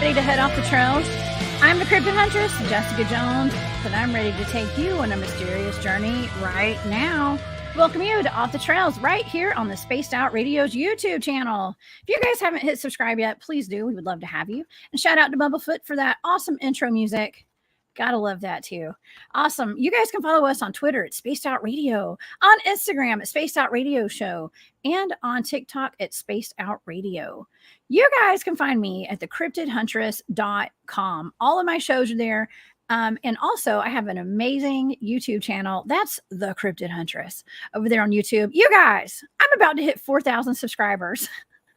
ready to head off the trails? I'm the Cryptid Huntress, Jessica Jones, and I'm ready to take you on a mysterious journey right now. Welcome you to Off the Trails right here on the Spaced Out Radio's YouTube channel. If you guys haven't hit subscribe yet, please do. We would love to have you. And shout out to Bubba for that awesome intro music. Gotta love that too. Awesome. You guys can follow us on Twitter at Spaced Out Radio, on Instagram at Spaced Out Radio Show, and on TikTok at Spaced Out Radio. You guys can find me at thecryptidhuntress.com. All of my shows are there. And also I have an amazing YouTube channel. That's the Cryptid Huntress over there on YouTube. You guys, I'm about to hit 4,000 subscribers.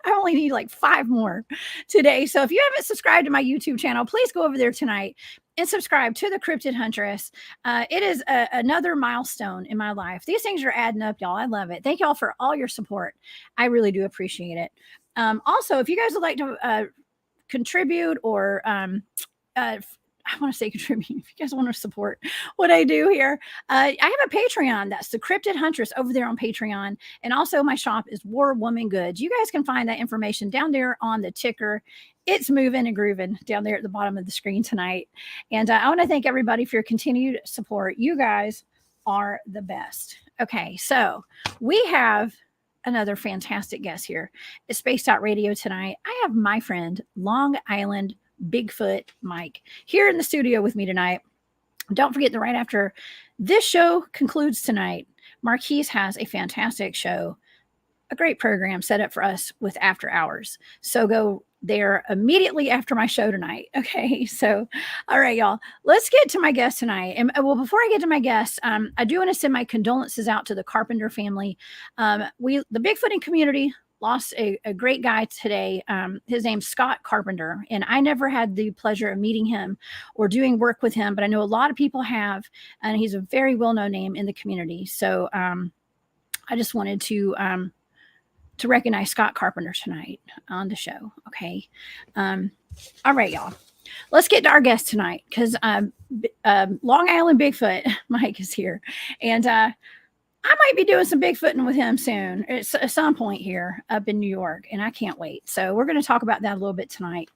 I only need like 5 more today. So if you haven't subscribed to my YouTube channel, please go over there tonight and subscribe to the Cryptid Huntress. It is another milestone in my life. These things are adding up, y'all. I love it. Thank y'all for all your support. I really do appreciate it. Also, if you guys would like to contribute or I want to say contribute. If you guys want to support what I do here, I have a Patreon. That's the Cryptid Huntress over there on Patreon. And also my shop is War Woman Goods. You guys can find that information down there on the ticker. It's moving and grooving down there at the bottom of the screen tonight. And I want to thank everybody for your continued support. You guys are the best. Okay, so we have another fantastic guest here at Spaced Out Radio tonight. I have my friend, Long Island Bigfoot Mike, here in the studio with me tonight. Don't forget that right after this show concludes tonight, Marquise has a fantastic show, a great program set up for us with After Hours. So go there immediately after my show tonight. Okay, so all right, y'all, let's get to my guest tonight. And well, before I get to my guest, I do want to send my condolences out to the Carpenter family. The Bigfooting community lost a great guy today. His name's Scott Carpenter, and I never had the pleasure of meeting him or doing work with him, but I know a lot of people have, and he's a very well-known name in the community. So I just wanted to recognize Scott Carpenter tonight on the show. Okay. All right, y'all. Let's get to our guest tonight, because Long Island Bigfoot Mike is here, and I might be doing some Bigfooting with him soon at some point here up in New York, and I can't wait. So we're going to talk about that a little bit tonight.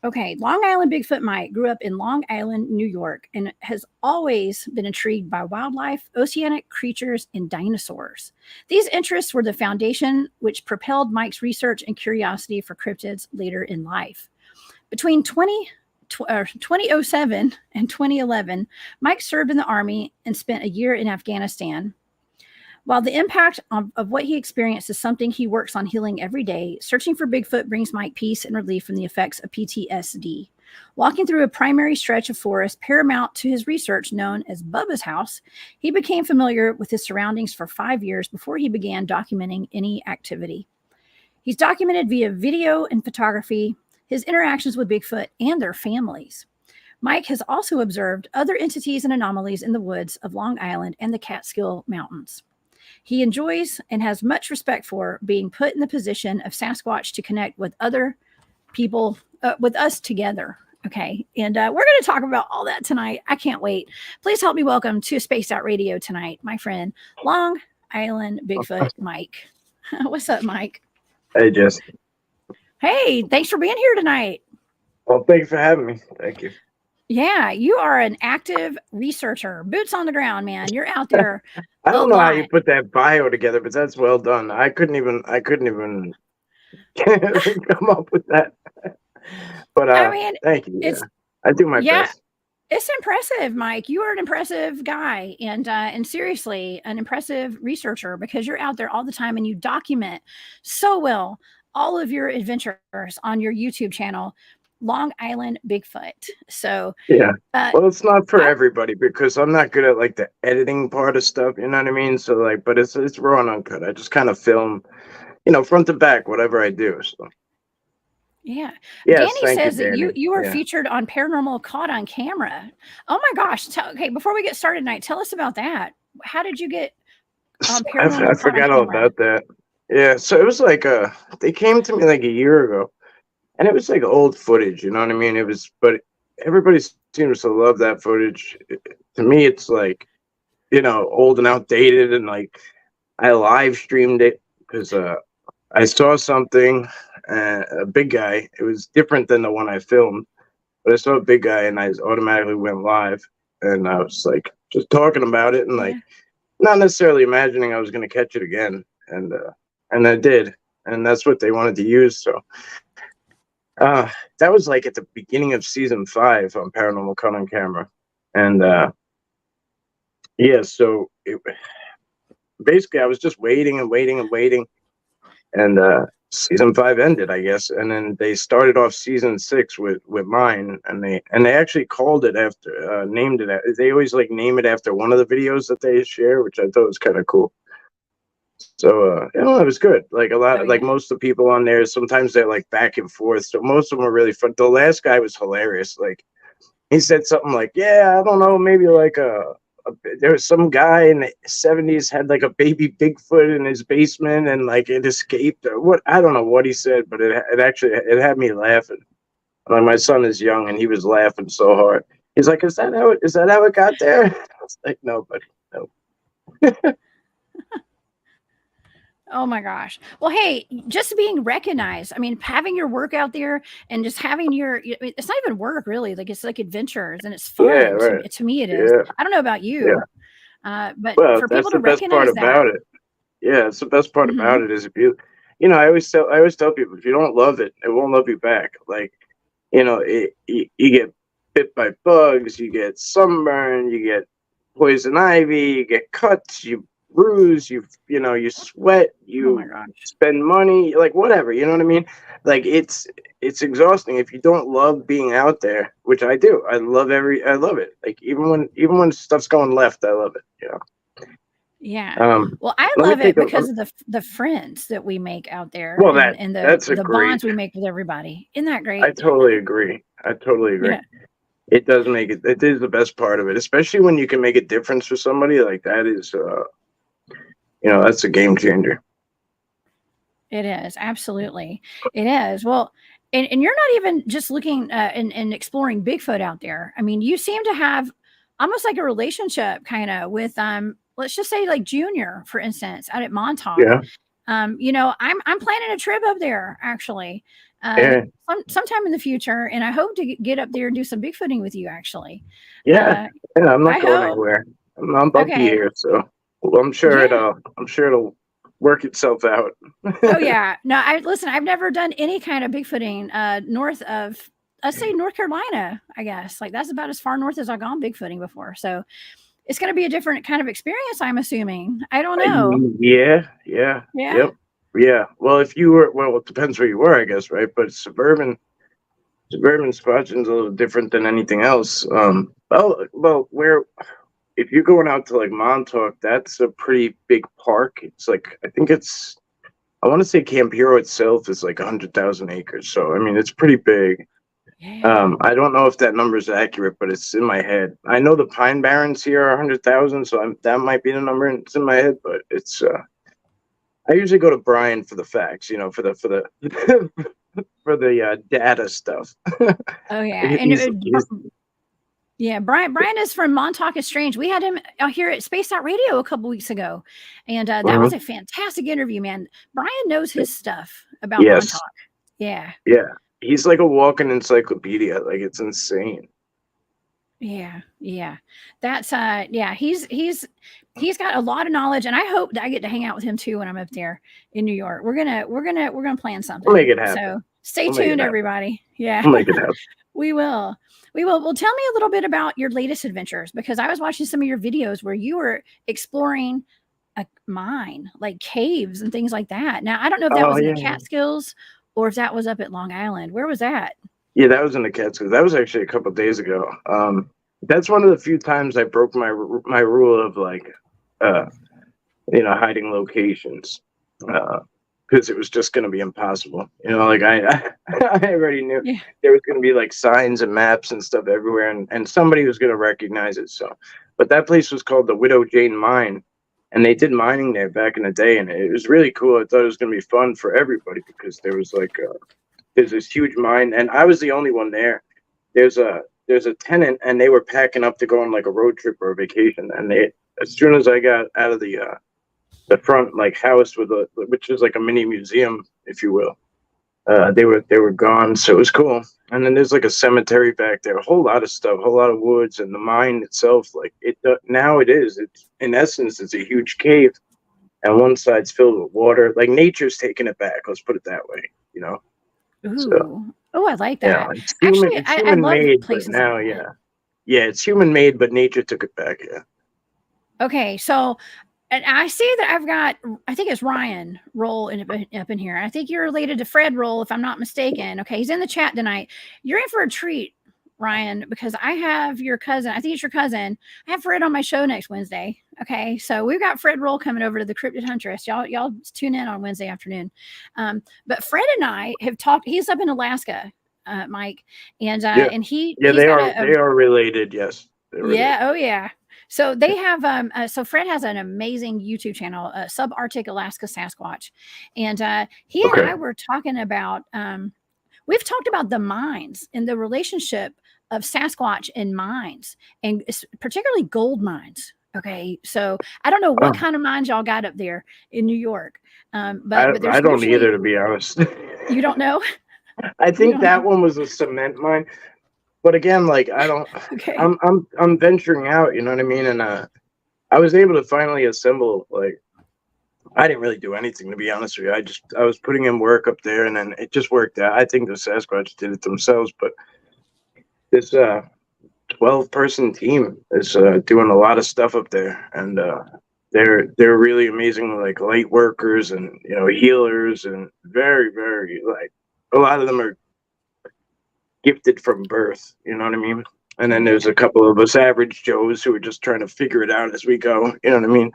Okay, Long Island Bigfoot Mike grew up in Long Island, New York, and has always been intrigued by wildlife, oceanic creatures, and dinosaurs. These interests were the foundation which propelled Mike's research and curiosity for cryptids later in life. Between 2007 and 2011, Mike served in the Army and spent a year in Afghanistan. While the impact of what he experienced is something he works on healing every day, searching for Bigfoot brings Mike peace and relief from the effects of PTSD. Walking through a primary stretch of forest paramount to his research known as Bubba's house, he became familiar with his surroundings for 5 years before he began documenting any activity. He's documented via video and photography his interactions with Bigfoot and their families. Mike has also observed other entities and anomalies in the woods of Long Island and the Catskill Mountains. He enjoys and has much respect for being put in the position of Sasquatch to connect with other people, with us together. Okay, and we're going to talk about all that tonight. I can't wait. Please help me welcome to Spaced Out Radio tonight, my friend, Long Island Bigfoot Mike. What's up, Mike? Hey, Jess. Hey, thanks for being here tonight. Well, thanks for having me. Thank you. Yeah, you are an active researcher, boots on the ground, man. You're out there. I don't know how you put that bio together, but that's well done. I couldn't even come up with that. But I mean, thank you. Yeah. I do my best. It's impressive, Mike. You are an impressive guy, and seriously, an impressive researcher, because you're out there all the time and you document so well all of your adventures on your YouTube channel, Long Island Bigfoot. So yeah, well, it's not for everybody, because I'm not good at like the editing part of stuff. You know what I mean? So like, but it's raw and uncut. I just kind of film, front to back, whatever I do. So yeah. Yes, Danny says you, Danny. that you were featured on Paranormal Caught on Camera. Oh my gosh. Okay, before we get started tonight, tell us about that. How did you get on Paranormal? I forgot all about that. Yeah, so it was like they came to me like a year ago, and it was like old footage, you know what I mean? It was, but everybody seems to love that footage. To me, it's like, old and outdated, and like I live streamed it because I saw something, a big guy. It was different than the one I filmed, but I saw a big guy and I automatically went live, and I was like just talking about it and like not necessarily imagining I was going to catch it again, and I did, and that's what they wanted to use. So that was like at the beginning of season 5 on Paranormal Caught on Camera, and yeah, so basically I was just waiting and waiting and waiting, and season 5 ended, I guess, and then they started off season 6 with mine, and they actually called it after named it. They always like name it after one of the videos that they share, which I thought was kind of cool. So you know, it was good. Like a lot, like most of the people on there, sometimes they're like back and forth. So most of them are really fun. The last guy was hilarious. Like he said something like, "Yeah, I don't know, maybe like there was some guy in the 70s had like a baby Bigfoot in his basement and like it escaped or what." I don't know what he said, but it had me laughing. Like my son is young and he was laughing so hard. He's like, "Is that how it got there?" I was like, "No, buddy, no." Oh my gosh. Well, hey, just being recognized. I mean, having your work out there and just having it's not even work really. Like it's like adventures and it's fun. Yeah, right. To me, it is. I don't know about you, but for people to recognize about it. Yeah, it's the best part about it is if you know, I always tell people, if you don't love it, it won't love you back. Like, you know, you get bit by bugs, you get sunburn, you get poison ivy, you get cuts, you bruise, you sweat, you spend money, like whatever, you know what I mean? Like it's exhausting if you don't love being out there, which I do. I love it. Like even when stuff's going left, I love it, you know. Yeah. Well, I love it because of the friends that we make out there. Well, and the bonds we make with everybody. Isn't that great? I totally agree. Yeah. It does make it. It is the best part of it, especially when you can make a difference for somebody. Like that is, you know, that's a game changer. It is. Absolutely. It is. Well, and you're not even just looking and exploring Bigfoot out there. I mean, you seem to have almost like a relationship kind of with, let's just say like Junior, for instance, out at Montauk. Yeah. You know, I'm planning a trip up there actually, sometime in the future. And I hope to get up there and do some Bigfooting with you actually. Yeah. I'm not going anywhere. I'm bumpy here. So well, I'm sure it'll work itself out. Oh yeah. No, I've never done any kind of Bigfooting north of, let's say, North Carolina, I guess. Like that's about as far north as I've gone Bigfooting before. So it's going to be a different kind of experience, I'm assuming. I don't know. Yeah. Yep. Yeah. Well, if you were, it depends where you were, I guess, right? But suburban spotting's a little different than anything else. Well, if you're going out to like Montauk, that's a pretty big park. It's like, I want to say Camp Hero itself is like 100,000 acres. So, I mean, it's pretty big. Yeah. I don't know if that number is accurate, but it's in my head. I know the Pine Barrens here are 100,000, so that might be the number. And it's in my head, but it's. I usually go to Brian for the facts, you know, for the for the data stuff. Oh yeah, yeah. Brian is from Montauk is Strange. We had him here at Spaced Out Radio a couple weeks ago, and that was a fantastic interview, man. Brian knows his stuff about Montauk. Yeah. Yeah. He's like a walking encyclopedia. Like it's insane. Yeah. That's he's got a lot of knowledge, and I hope that I get to hang out with him too when I'm up there in New York. We're gonna plan something. We'll make it happen. So stay tuned, everybody. Yeah. We'll make it happen. We will. Well, tell me a little bit about your latest adventures, because I was watching some of your videos where you were exploring a mine, like caves and things like that. Now, I don't know if that was in the Catskills or if that was up at Long Island. Where was that? Yeah, that was in the Catskills. That was actually a couple of days ago. That's one of the few times I broke my rule of like, you know, hiding locations, because it was just going to be impossible. You know, like I already knew there was going to be like signs and maps and stuff everywhere, and somebody was going to recognize it. So, but that place was called the Widow Jane Mine, and they did mining there back in the day, and it was really cool. I thought it was going to be fun for everybody because there was like there's this huge mine, and I was the only one there. There's a tenant, and they were packing up to go on like a road trip or a vacation, and as soon as I got out of the front like house which is like a mini museum, if you will, They were gone, so it was cool. And then there's like a cemetery back there, a whole lot of stuff, a whole lot of woods, and the mine itself, like now it's in essence, it's a huge cave, and one side's filled with water. Like nature's taking it back. Let's put it that way, you know. So Ooh. Oh, I like yeah, that. it's Actually, it's I human love made, but places now like that. yeah, it's human made, but nature took it back. Yeah. Okay, so and I see that I've got, I think it's Ryan Roll up in here. I think you're related to Fred Roll, if I'm not mistaken. Okay, he's in the chat tonight. You're in for a treat, Ryan, because I have your cousin. I think it's your cousin. I have Fred on my show next Wednesday. Okay, so we've got Fred Roll coming over to the Cryptid Huntress. Y'all tune in on Wednesday afternoon. But Fred and I have talked. He's up in Alaska, Mike, and he's they got they are related. Yes, they're related. oh yeah. So they have so Fred has an amazing YouTube channel, Subarctic Alaska Sasquatch, and he and I were talking about we've talked about the mines and the relationship of Sasquatch and mines, and particularly gold mines. Okay, so I don't know what kind of mines y'all got up there in New York, but there's I don't either, to be honest. You don't know? I think that one was a cement mine. But again, like I don't, Okay. I'm venturing out, you know what I mean? And I was able to finally assemble. Like I didn't really do anything, to be honest with you. I was putting in work up there, and then it just worked out. I think the Sasquatch did it themselves, but this 12-person team is doing a lot of stuff up there, and they're really amazing, like light workers and healers, and very like a lot of them are gifted from birth, you know what I mean? And then there's a couple of us average Joes who are just trying to figure it out as we go, you know what I mean?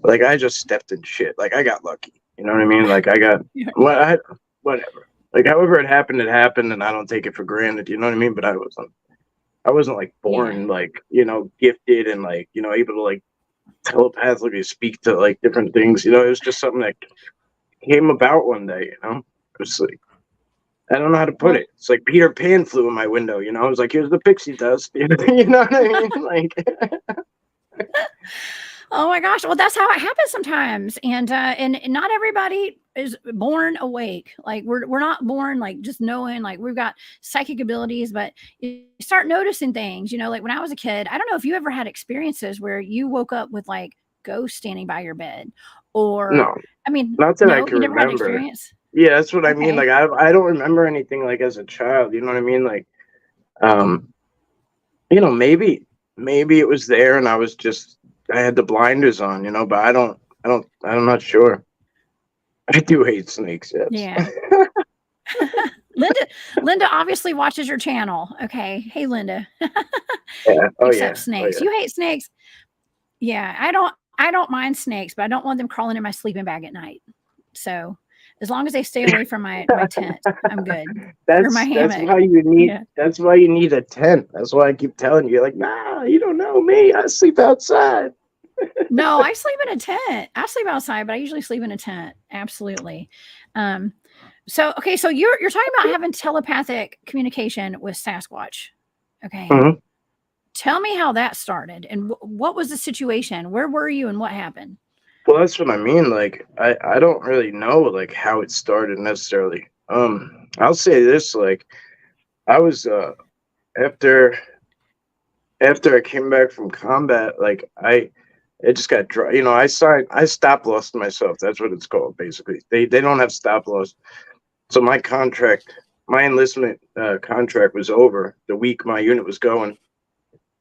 Like I just stepped in shit. Like I got lucky, you know what I mean? Like I got whatever. Like however it happened, and I don't take it for granted, you know what I mean? But I wasn't like born like, gifted and like, able to like telepathically speak to like different things, it was just something that came about one day, It was like I don't know how to put it. It's like Peter Pan flew in my window, I was like, here's the pixie dust. You know what I mean? Like oh my gosh. Well, that's how it happens sometimes. And not everybody is born awake. Like we're not born like just knowing like we've got psychic abilities, but you start noticing things, like when I was a kid. I don't know if you ever had experiences where you woke up with like ghosts standing by your bed, or no. I mean, not that I can you never remember. had experience? Yeah, that's what I mean. Like I don't remember anything like as a child, you know what I mean? Like maybe it was there and I had the blinders on, but I'm not sure. I do hate snakes, yes. Yeah. Linda obviously watches your channel. Okay. Hey Linda. Yeah. Oh, Except snakes. Oh, yeah. You hate snakes. Yeah, I don't mind snakes, but I don't want them crawling in my sleeping bag at night. So as long as they stay away from my tent, I'm good. That's my hammock. That's why you need a tent. That's why I keep telling you, like, nah, you don't know me. I sleep outside. No, I sleep in a tent. I sleep outside, but I usually sleep in a tent. Absolutely. So you're talking about having telepathic communication with Sasquatch. Okay. Mm-hmm. Tell me how that started and what was the situation? Where were you and what happened? Well, that's what I mean. Like, I don't really know like how it started necessarily. I'll say this, like, I was after I came back from combat, like it just got dry. I stop lost myself. That's what it's called, basically. They don't have stop loss. So my enlistment contract was over the week my unit was going.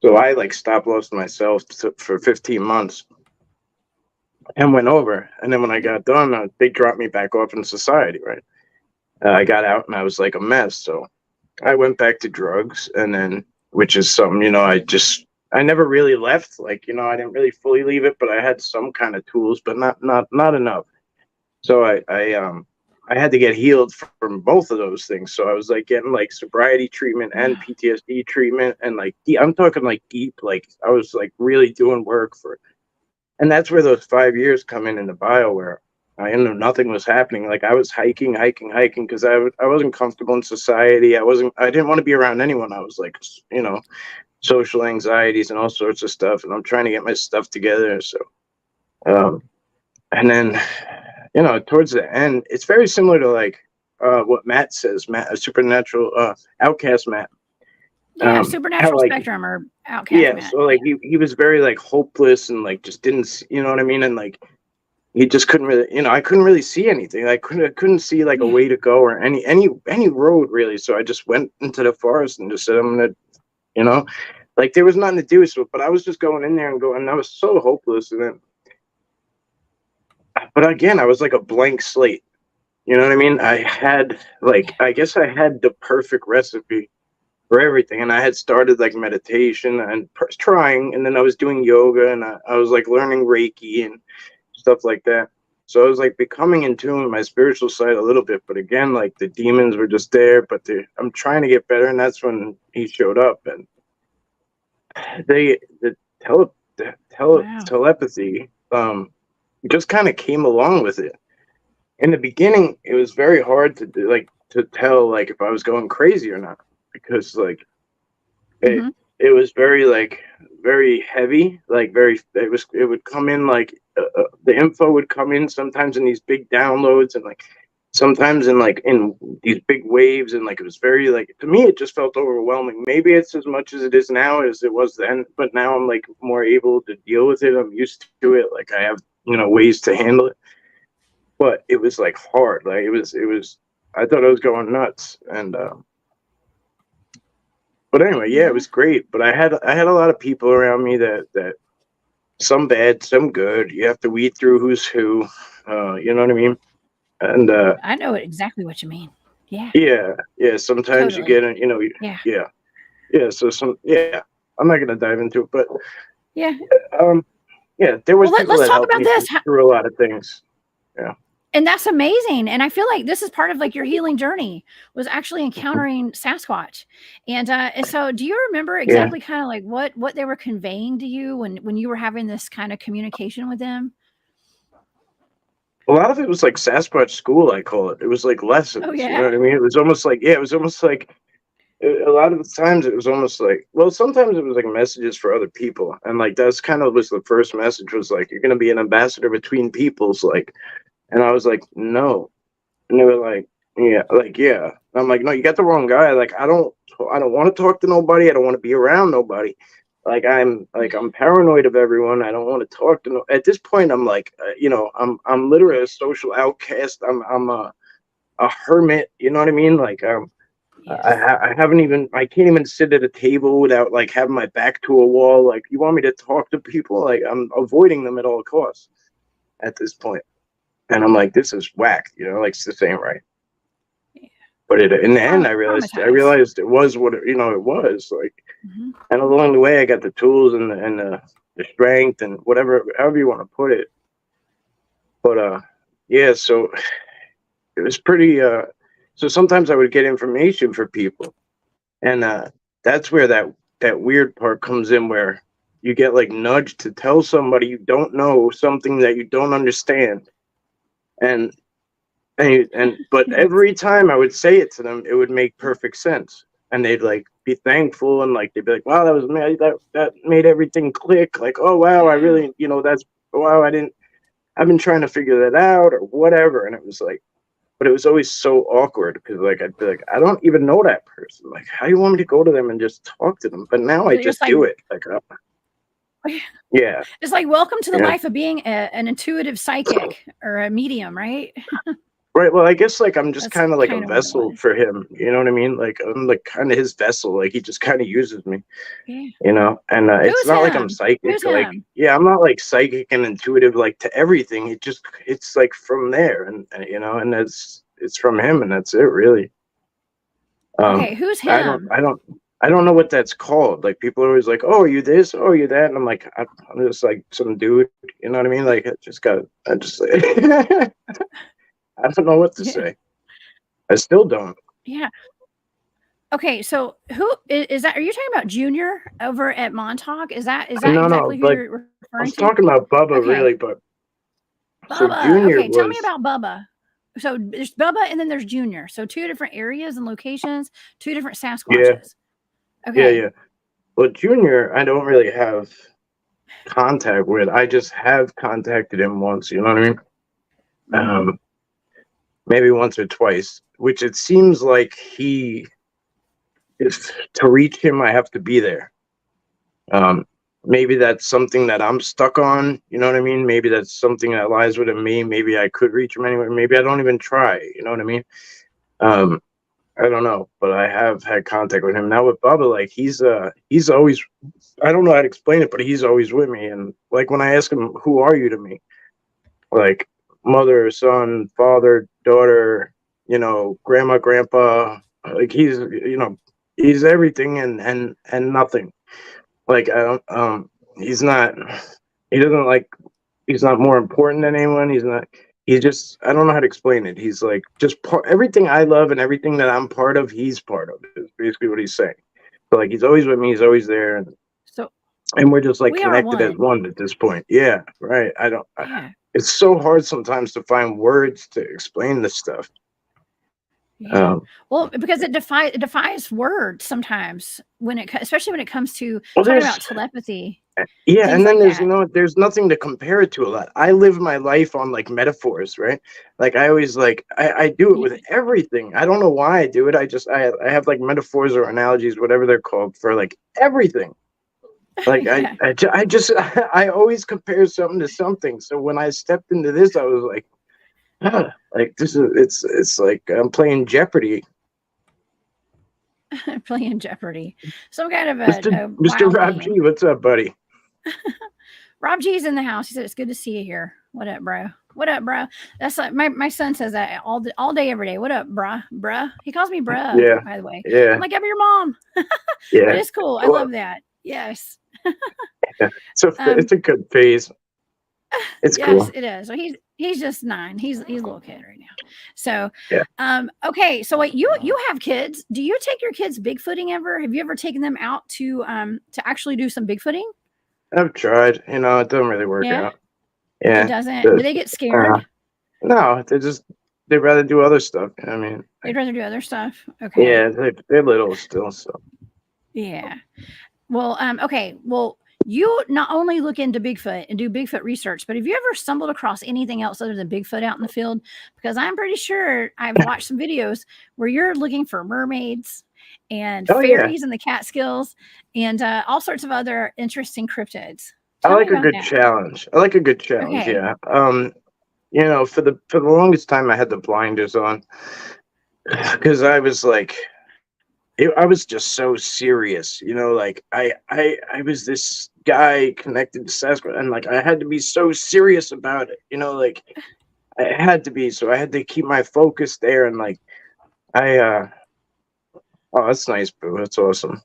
So I like stop lost myself for 15 months. And went over, and then when I got done, they dropped me back off in society, right? I got out, and I was like a mess, so I went back to drugs, and then, which is something, I never really left, like, I didn't really fully leave it, but I had some kind of tools, but not enough. So I had to get healed from both of those things, so I was like getting like sobriety treatment and PTSD treatment, and like I'm talking like deep, like I was like really doing work for. And that's where those 5 years come in the bio, where I knew nothing was happening. Like I was hiking because I wasn't comfortable in society. I didn't want to be around anyone. I was like, social anxieties and all sorts of stuff. And I'm trying to get my stuff together. So, and then, towards the end, it's very similar to like what Matt says, Matt, a supernatural outcast Matt. Yeah, supernatural spectrum or outcast Matt. So like he was very like hopeless and like just didn't, you know what I mean, and like he just couldn't really, I couldn't really see anything. I couldn't see like a way to go or any road really. So I just went into the forest and just said, I'm gonna, like there was nothing to do. So, but I was just going in there and I was so hopeless. And then, but again, I was like a blank slate. You know what I mean? I had I guess I had the perfect recipe for everything. And I had started like meditation and trying, and then I was doing yoga and I was like learning Reiki and stuff like that. So I was like becoming in tune with my spiritual side a little bit, but again, like the demons were just there, but I'm trying to get better. And that's when he showed up, and the telepathy just kind of came along with it. In the beginning, it was very hard to do, to tell like if I was going crazy or not, because like it was very heavy, it would come in the info would come in sometimes in these big downloads, and like sometimes in these big waves, and like it was very to me it just felt overwhelming. Maybe it's as much as it is now as it was then, but now I'm like more able to deal with it. I'm used to it. Like I have ways to handle it, but it was like hard. Like it was I thought I was going nuts. And but anyway, yeah, it was great. But I had a lot of people around me that some bad, some good. You have to weed through who's who. You know what I mean? And I know exactly what you mean. Yeah. Yeah. Sometimes you get it. Yeah. So I'm not gonna dive into it, but yeah. There was people let's that talk helped about me this through a lot of things. Yeah. And that's amazing. And I feel like this is part of like your healing journey was actually encountering Sasquatch. And so do you remember exactly kind of like what they were conveying to you when you were having this kind of communication with them? A lot of it was like Sasquatch school, I call it. It was like lessons. Oh, yeah? You know what I mean? It was almost like, a lot of the times it was almost like, well, sometimes it was like messages for other people. And like, that's kind of was the first message was like, you're going to be an ambassador between peoples. Like, and I was like, no. And they were like, yeah. And I'm like, no, you got the wrong guy. Like, I don't want to talk to nobody. I don't want to be around nobody. Like, I'm paranoid of everyone. I don't want to talk to at this point, I'm like, I'm literally a social outcast. I'm a hermit. You know what I mean? Like, I can't even sit at a table without like having my back to a wall. Like, you want me to talk to people? Like, I'm avoiding them at all costs at this point. And I'm like, this is whack, like this ain't right. Yeah. But in the end, I realized it was what it was like. And along the way, I got the tools and the strength and however you want to put it. But so it was pretty. So sometimes I would get information for people, and that's where that weird part comes in, where you get like nudged to tell somebody you don't know something that you don't understand. But every time I would say it to them, it would make perfect sense, and they'd like be thankful, and like they'd be like, "Wow, that made everything click." Like, "Oh wow, I really, I've been trying to figure that out or whatever." And it was like, but it was always so awkward because like I'd be like, "I don't even know that person. Like, how do you want me to go to them and just talk to them?" But now I just do it. Like, yeah, it's like welcome to the life of being an intuitive psychic or a medium, right? Right. Well, I guess like I'm just kind of like a vessel for him. You know what I mean? Like I'm like kind of his vessel. Like he just kind of uses me. Yeah. And it's not like I'm psychic. I'm not like psychic and intuitive like to everything. It's like from there, and and it's from him, and that's it really. Okay, who's him? I don't know what that's called. Like people are always like, "Oh, are you this? Oh, are you that?" And I'm like, I'm just like some dude. You know what I mean? Like I just like. I don't know what to say. I still don't. Yeah. Okay, so who is that? Are you talking about Junior over at Montauk? Is that exactly who you're referring to? I was talking about Bubba, really, but Bubba. So Junior. Okay, tell me about Bubba. So there's Bubba, and then there's Junior. So two different areas and locations, two different Sasquatches. Yeah. Okay. Yeah. Well, Junior, I don't really have contact with. I just have contacted him once. You know what I mean? Maybe once or twice. which it seems like if to reach him, I have to be there. Maybe that's something that I'm stuck on. You know what I mean? Maybe that's something that lies within me. Maybe I could reach him anywhere. Maybe I don't even try. You know what I mean? I don't know, but I have had contact with him now. With Bubba, like he's always, I don't know how to explain it, but he's always with me. And like when I ask him, "Who are you to me?" Like mother, son, father, daughter, you know, grandma, grandpa. Like he's everything and nothing. Like I don't, he's not. He doesn't like. He's not more important than anyone. He's not. He's just, I don't know how to explain it. He's like just everything I love and everything that I'm part of, he's part of, is basically what he's saying. So like he's always with me, he's always there, and we're just like connected as one at this point. Yeah, right. It's so hard sometimes to find words to explain this stuff. Yeah. Well, because it defies words sometimes especially when it comes to talking about telepathy. Yeah, and then there's nothing to compare it to a lot. I live my life on like metaphors, right? Like I always I do it with everything. I don't know why I do it. I have like metaphors or analogies, whatever they're called, for like everything. Like I always compare something to something. So when I stepped into this, I was like, like this is it's like I'm playing Jeopardy. Playing Jeopardy. Some kind of Mr. Rob G, what's up, buddy? Rob G's in the house. He said, "It's good to see you here. What up, bro? What up, bro?" That's like my son says that all day, every day. What up, bruh? He calls me bruh. Yeah. By the way. Yeah. I'm like, I'm your mom. Yeah. But it's cool. I love that. Yes. Yeah. So it's a good phase. It's cool. Yes, it is. So he's just 9. He's a little kid right now. So okay. So wait, you have kids. Do you take your kids Bigfooting ever? Have you ever taken them out to actually do some Bigfooting? I've tried. You know, it doesn't really work out. Yeah. It doesn't. Do they get scared? No, they'd rather do other stuff. I mean, they'd rather do other stuff. Okay. Yeah, they're little still, so. Yeah. Well, okay. Well, you not only look into Bigfoot and do Bigfoot research, but have you ever stumbled across anything else other than Bigfoot out in the field? Because I'm pretty sure I've watched some videos where you're looking for mermaids and fairies in the Catskills and all sorts of other interesting cryptids. I like a good challenge. Okay. Yeah. You know, for the longest time I had the blinders on because I was like, I was just so serious, you know, like I was this guy connected to Sasquatch, and like I had to be so serious about it, you know, like I had to be, so I had to keep my focus there, and like oh, that's nice, Boo. That's awesome.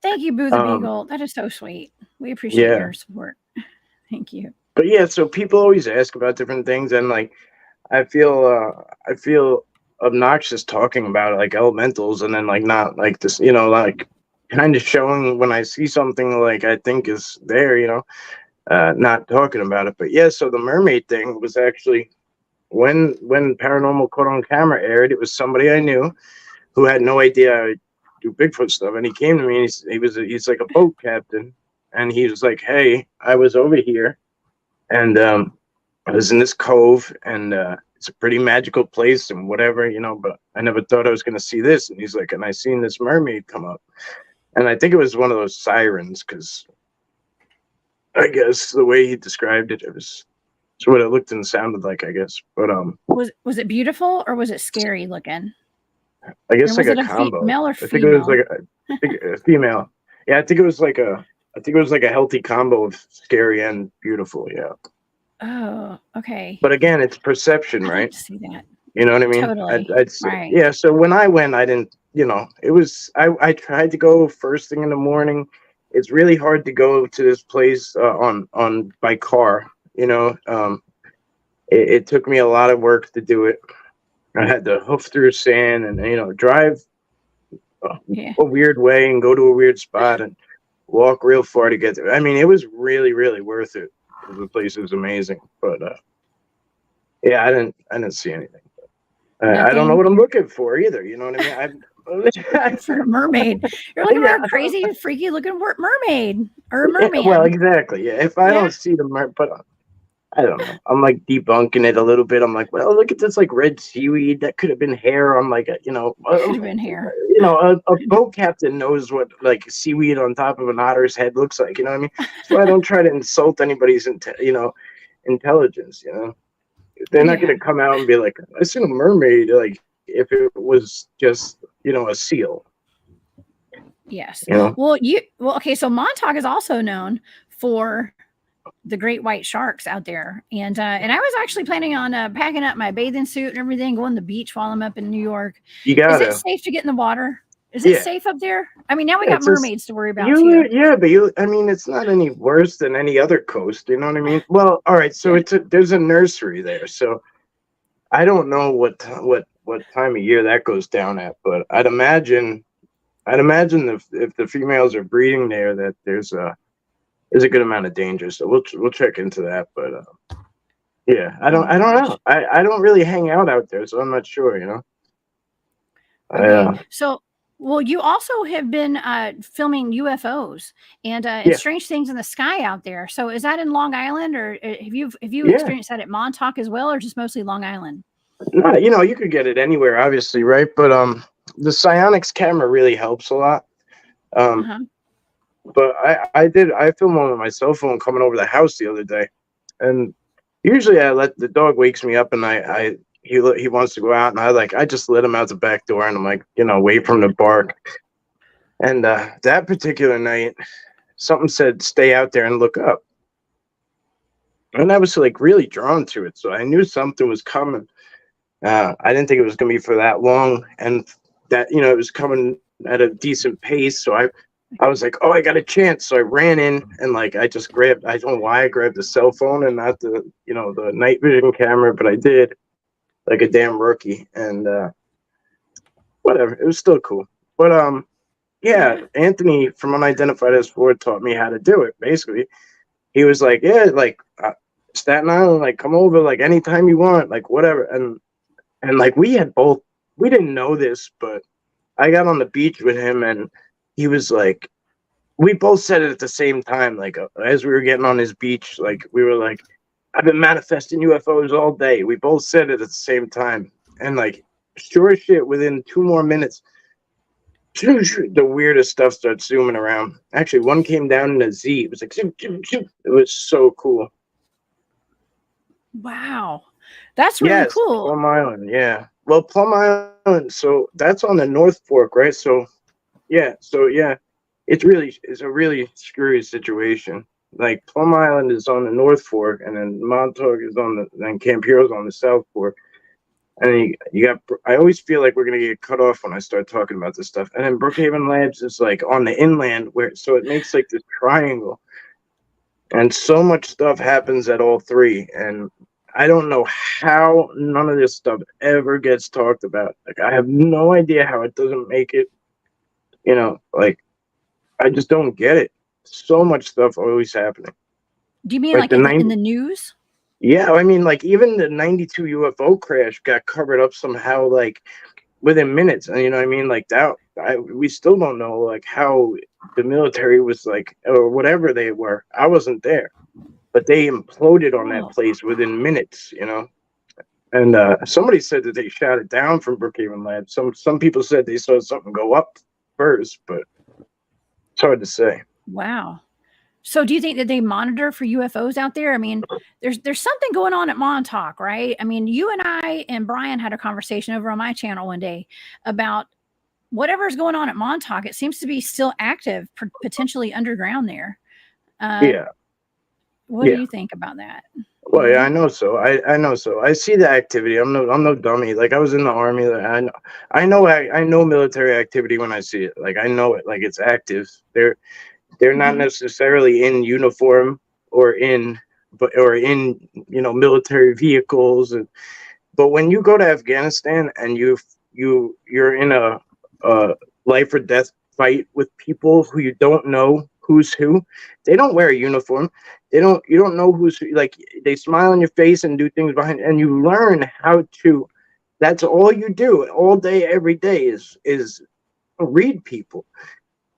Thank you, Boo the Beagle. That is so sweet. We appreciate your support. Thank you. But yeah, so people always ask about different things, and like I feel obnoxious talking about like elementals, and then like not like this, you know, like kind of showing when I see something like I think is there, you know, not talking about it. But yeah, so the mermaid thing was actually when Paranormal Caught on Camera aired. It was somebody I knew who had no idea I do Bigfoot stuff, and he came to me and he's like a boat captain, and he was like, "Hey, I was over here, and I was in this cove, and it's a pretty magical place and whatever, you know, but I never thought I was going to see this." And he's like, "And I seen this mermaid come up." And I think it was one of those sirens, because I guess the way he described it, it's what it looked and sounded like, I guess. But was it beautiful or was it scary looking? I guess like a combo. Male or female? I think it was like a female. Yeah, I think it was like a healthy combo of scary and beautiful. Yeah. Oh, okay. But again, it's perception, right? I'd see that. You know what I mean? Totally. I'd say, right. Yeah. So when I went, I didn't, you know, it was, I tried to go first thing in the morning. It's really hard to go to this place on by car, you know. It took me a lot of work to do it. I had to hoof through sand and, you know, drive a weird way and go to a weird spot and walk real far to get there. I mean, it was really, really worth it. The place is amazing, but yeah, I didn't see anything. I don't know what I'm looking for either. You know what I mean? For a mermaid, you're looking for a crazy, freaky looking mermaid or a merman. Well, exactly. Yeah, if I don't see the but I don't know. I'm like debunking it a little bit. I'm like, well, look at this like red seaweed that could have been hair on like a, Could have been hair. a boat captain knows what like seaweed on top of an otter's head looks like. You know what I mean? So I don't try to insult anybody's intelligence. They're not going Yeah. to come out and be like, I seen a mermaid. Like if it was just a seal. Yes. You know? Well, okay. So Montauk is also known for the great white sharks out there, and I was actually planning on packing up my bathing suit and everything, going to the beach while I'm up in New York. You Is it gotta. safe to get in the water? Is it Yeah. safe up there? I mean, now we Yeah, got it's just mermaids to worry about too. yeah, but I mean, it's not any worse than any other coast. You know what I mean? Well, all right. So Yeah. there's a nursery there. So I don't know what time of year that goes down at, but I'd imagine if the females are breeding there, that there's a good amount of danger. So we'll check into that. But yeah, I Oh don't my gosh. know. I don't really hang out there, so I'm not sure. Okay. So, well, you also have been filming UFOs and Yeah, strange things in the sky out there. So, is that in Long Island, or have you yeah. experienced that at Montauk as well, or just mostly Long Island? No, you could get it anywhere, obviously, right? But the psionics camera really helps a lot. Uh Um, huh. but I filmed one with my cell phone coming over the house the other day, and usually I let the dog wakes me up and he wants to go out, and I just let him out the back door, and I'm like, wait for him to bark. And that particular night, something said stay out there and look up, and I was like really drawn to it, so I knew something was coming. I didn't think it was going to be for that long, and that it was coming at a decent pace. So I was like, oh, I got a chance. So I ran in and like I just grabbed. I don't know why I grabbed the cell phone and not the night vision camera, but I did, like a damn rookie. And whatever, it was still cool. But yeah, Yeah. Anthony from Unidentified as Ford taught me how to do it. Basically, he was like, yeah, like Staten Island, like come over, like anytime you want, like whatever. And like we didn't know this, but I got on the beach with him and he was like, we both said it at the same time. Like as we were getting on his beach, like we were like, I've been manifesting UFOs all day. We both said it at the same time. And like, sure as shit, within 2 more minutes, the weirdest stuff starts zooming around. Actually, one came down in a Z. It was like, zoom, zoom, zoom. It was so cool. Wow. That's really Yes, cool. Plum Island. Yeah. Well, Plum Island. So that's on the North Fork, right? So yeah. It's a really screwy situation. Like Plum Island is on the North Fork, and then Montauk is then Camp Hero's on the South Fork. And you got. I always feel like we're gonna get cut off when I start talking about this stuff. And then Brookhaven Labs is like on the inland, so it makes like this triangle, and so much stuff happens at all three. And I don't know how none of this stuff ever gets talked about. Like I have no idea how it doesn't make it. Like I just don't get it. So much stuff always happening. Do you mean Like like in the news? yeah, I mean, like even the '92 UFO crash got covered up somehow, like within minutes. And you know what I mean? Like that, we still don't know like how the military was like, or whatever they were. I wasn't there, but they imploded on that place within minutes. And somebody said that they shot it down from Brookhaven Labs. Some people said they saw something go up first, but it's hard to say. Wow. So do you think that they monitor for UFOs out there? I mean, there's something going on at Montauk, right? I mean, you and I and Brian had a conversation over on my channel one day about whatever's going on at Montauk. It seems to be still active, potentially underground there. Yeah. What do you think about that? Well, yeah, I know so. I know so. I see the activity. I'm no dummy. Like I was in the army. Like, I know military activity when I see it. Like I know it. Like it's active. They're not necessarily in uniform or in military vehicles. But when you go to Afghanistan and you're in a life or death fight with people who you don't know who's who, they don't wear a uniform. You don't know who's like. They smile on your face and do things behind, and you learn how to. That's all you do all day, every day is read people.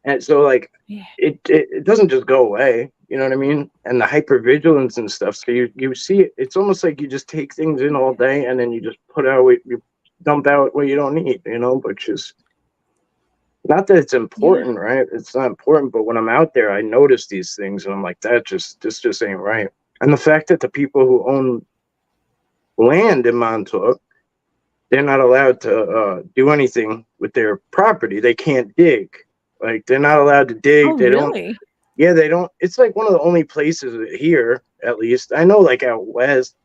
And so like Yeah. it doesn't just go away, you know what I mean? And the hypervigilance and stuff. So you see it, it's almost like you just take things in all day and then you just put out what you dump out what you don't need, you know, which is not that it's Yeah. important, right? It's not important, but when I'm out there, I notice these things and I'm like, this just ain't right. And the fact that the people who own land in Montauk, they're not allowed to do anything with their property. They can't dig. Like they're not allowed to dig. Oh, They don't. really? Yeah, they don't. It's like one of the only places here, at least I know. Like out west,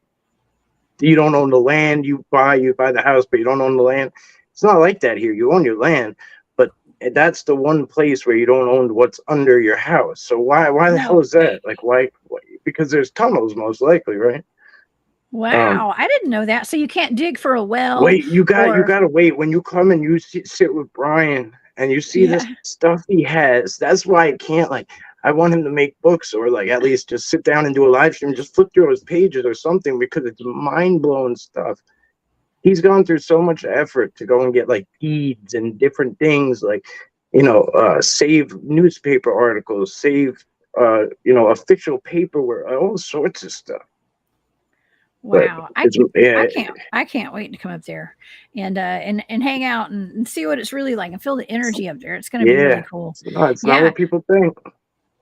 you don't own the land. You buy the house, but you don't own the land. It's not like that here. You own your land, but that's the one place where you don't own what's under your house. So why the hell No is way. that? Like why? Because there's tunnels, most likely, right? Wow, I didn't know that. So you can't dig for a well Wait, you or got to wait when you come and you sit with Brian and you see yeah. this stuff he has. That's why I can't like. I want him to make books or like at least just sit down and do a live stream, just flip through his pages or something because it's mind blowing stuff. He's gone through so much effort to go and get like deeds and different things, like save newspaper articles, save official paperwork, all sorts of stuff. But Wow. it's yeah, I can't wait to come up there and hang out and see what it's really like and feel the energy up there. It's gonna be really yeah. cool. It's not Yeah, what people think.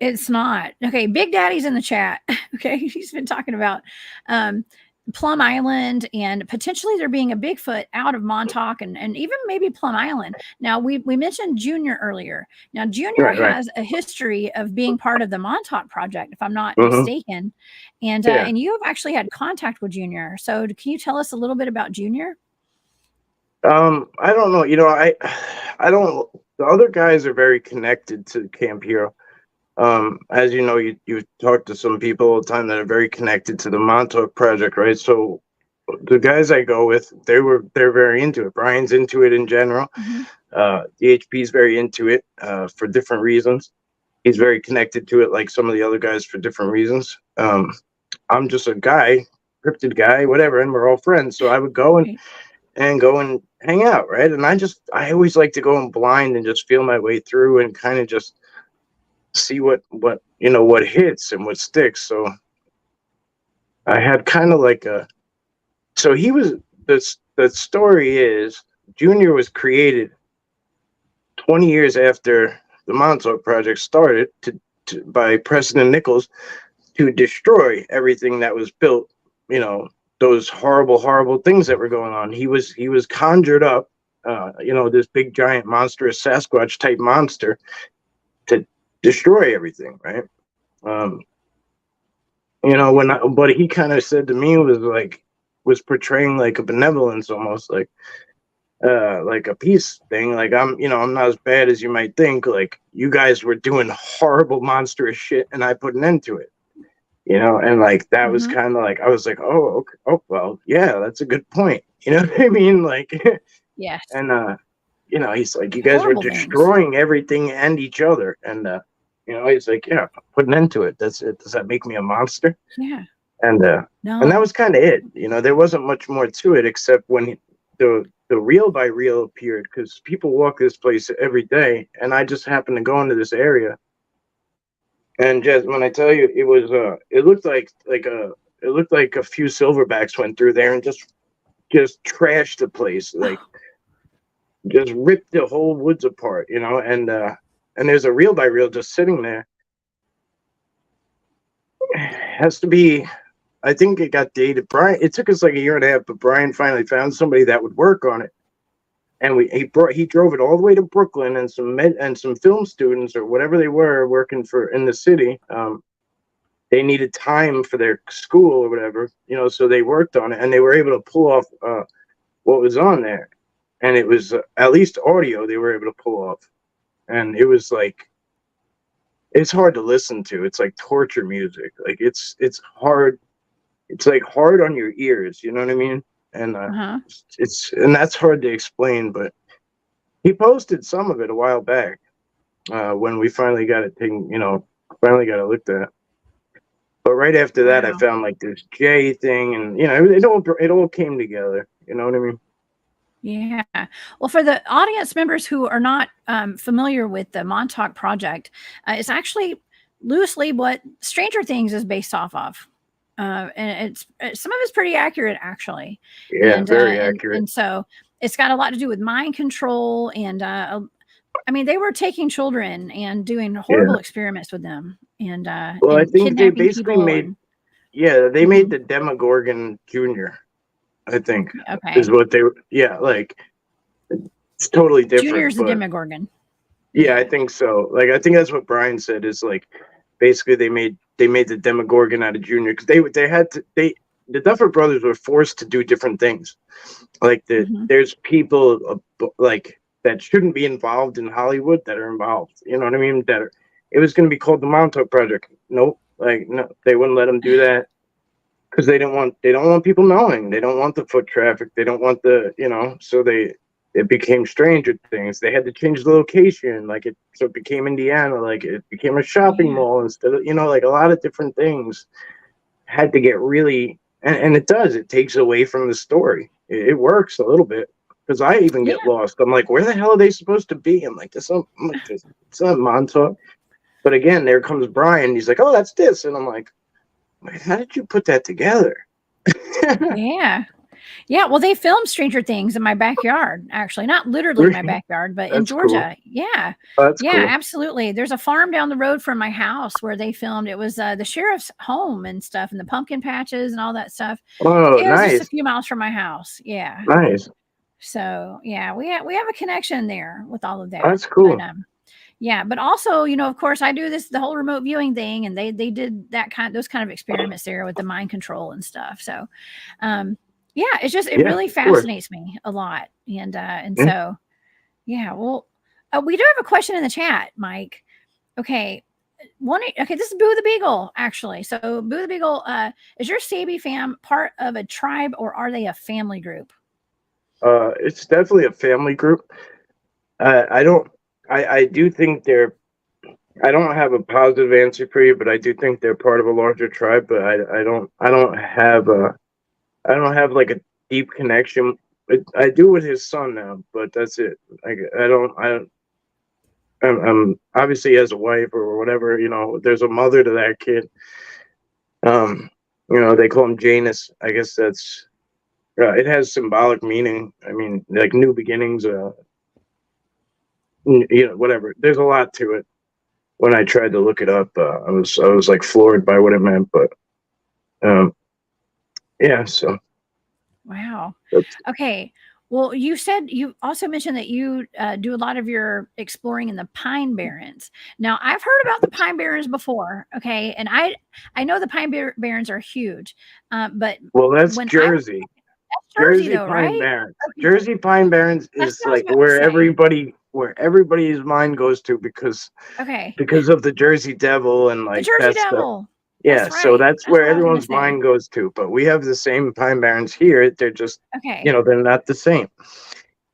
it's not. Okay, Big Daddy's in the chat. Okay, he's been talking about um, Plum Island and potentially there being a Bigfoot out of Montauk and even maybe Plum Island. Now we mentioned Junior earlier. Now Junior Right. has a history of being part of the Montauk project, if I'm not Hmm. mistaken, Yeah. and you have actually had contact with Junior. So can you tell us a little bit about Junior? I don't know. I don't. The other guys are very connected to Camp Hero. As you know, you talk to some people all the time that are very connected to the Montauk project, right? So the guys I go with, they're very into it. Brian's into it in general. Mhm. DHP's very into it for different reasons. He's very connected to it, like some of the other guys, for different reasons. I'm just a guy, cryptid guy, whatever, and we're all friends. So I would go Right. and go and hang out, right? And I always like to go in blind and just feel my way through and kind of just see what hits and what sticks. So I had kind of like he was the story is Junior was created 20 years after the Montauk project started by Preston Nichols to destroy everything that was built, those horrible things that were going on. He was conjured up, this big giant monstrous Sasquatch type monster to destroy everything, right? What he kind of said to me was portraying like a benevolence, almost like a peace thing. Like I'm not as bad as you might think. Like you guys were doing horrible monstrous shit, and I put an end to it. And like that was Mhm. kind of like I was like, oh, okay, oh well, yeah, that's a good point. You know what I mean? Like, Yes. and he's like, you guys were Horrible things. destroying everything and each other, and he's like, yeah, put an end to it. That's it. Does that make me a monster? Yeah. And that No. was kind of it. There wasn't much more to it except when the reel by reel appeared, because people walk this place every day, and I just happened to go into this area. And just when I tell you, it looked like a few silverbacks went through there and just trashed the place, like just ripped the whole woods apart, and there's a reel by reel just sitting there. Has to be, I think it got dated. Brian, it took us like a year and a half, but Brian finally found somebody that would work on it. And he drove it all the way to Brooklyn, and some film students or whatever they were working in the city. They needed time for their school or whatever, so they worked on it, and they were able to pull off what was on there, and it was at least audio they were able to pull off, and it was like it's hard to listen to. It's like torture music. Like it's hard. It's like hard on your ears. You know what I mean? And Uh-huh. and that's hard to explain, but he posted some of it a while back when we finally got it taken, finally got it looked at. But right after that, I Wow. found like this J thing, and it all came together. You know what I mean? Yeah. Well, for the audience members who are not familiar with the Montauk project, it's actually loosely what Stranger Things is based off of. And some of it's pretty accurate actually. Yeah, And very accurate. and so it's got a lot to do with mind control and I mean, they were taking children and doing horrible Yeah. experiments with them Well, I and think they kidnapping basically people made, and yeah, they made Mhm. the Demogorgon Junior, I think, is Okay. what they were. Yeah, like it's totally different, Junior's the but Demogorgon. yeah, I Yeah. think so. Like, I think that's what Brian said is like basically they made the Demogorgon out of Junior because they had to they the Duffer Brothers were forced to do different things. Like Hmm. there's people like that shouldn't be involved in Hollywood that are involved. You know what I mean? It was going to be called the Montauk Project. Nope, like no, they wouldn't let them do that because they don't want people knowing. They don't want the foot traffic. They don't want so it became Stranger Things. They had to change the location, so it became Indiana, like it became a shopping Yeah. mall instead of like a lot of different things had to get really and it takes away from the story. It works a little bit because I even Yeah. get lost. I'm like, where the hell are they supposed to be? I'm like, it's not Montauk. But again, there comes Brian. He's like, oh, that's this, and I'm like, how did you put that together? Yeah. Yeah, well, they filmed Stranger Things in my backyard, actually. Not literally in my backyard, but in That's cool. Georgia. Yeah. Oh, that's Yeah, cool. absolutely. There's a farm down the road from my house where they filmed. It was the sheriff's home and stuff, and the pumpkin patches and all that stuff. Oh, It was just a nice, few miles from my house. Yeah. nice. So yeah, we have a connection there with all of that. That's But cool. yeah, but also, of course, I do the whole remote viewing thing, and they did those kind of experiments there with the mind control and stuff. So, yeah, it Yeah, really of course. fascinates me a lot, and Yeah. so yeah. Well, we do have a question in the chat, Mike. Okay, okay, this is Boo the Beagle actually. So Boo the Beagle, is your Sabi fam part of a tribe or are they a family group? It's definitely a family group. I don't. I do think they're. I don't have a positive answer for you, but I do think they're part of a larger tribe. But I don't have a. I don't have like a deep connection. I do with his son now, but that's it. Like I don't. I'm obviously he has a wife or whatever. There's a mother to that kid. Um, they call him Janus. I guess that's. It has symbolic meaning. I mean, like new beginnings. Whatever. There's a lot to it. When I tried to look it up, I was like floored by what it meant. But yeah, so Wow. that's, Okay. Well, you also mentioned that you do a lot of your exploring in the Pine Barrens. Now, I've heard about the Pine Barrens before. Okay, and I know the Barrens are huge, but well, that's when I was Jersey. that's Jersey Jersey though, Pine right? Barrens. Okay, Jersey Pine Barrens that's is what I was like about to say. where everybody's mind goes to Okay, because of the Jersey Devil and the like Jersey that stuff. Devil. Yeah, That's so right. that's That's where what I was gonna everyone's say. mind goes to. But we have the same Pine Barrens here. They're just, Okay, they're not the same.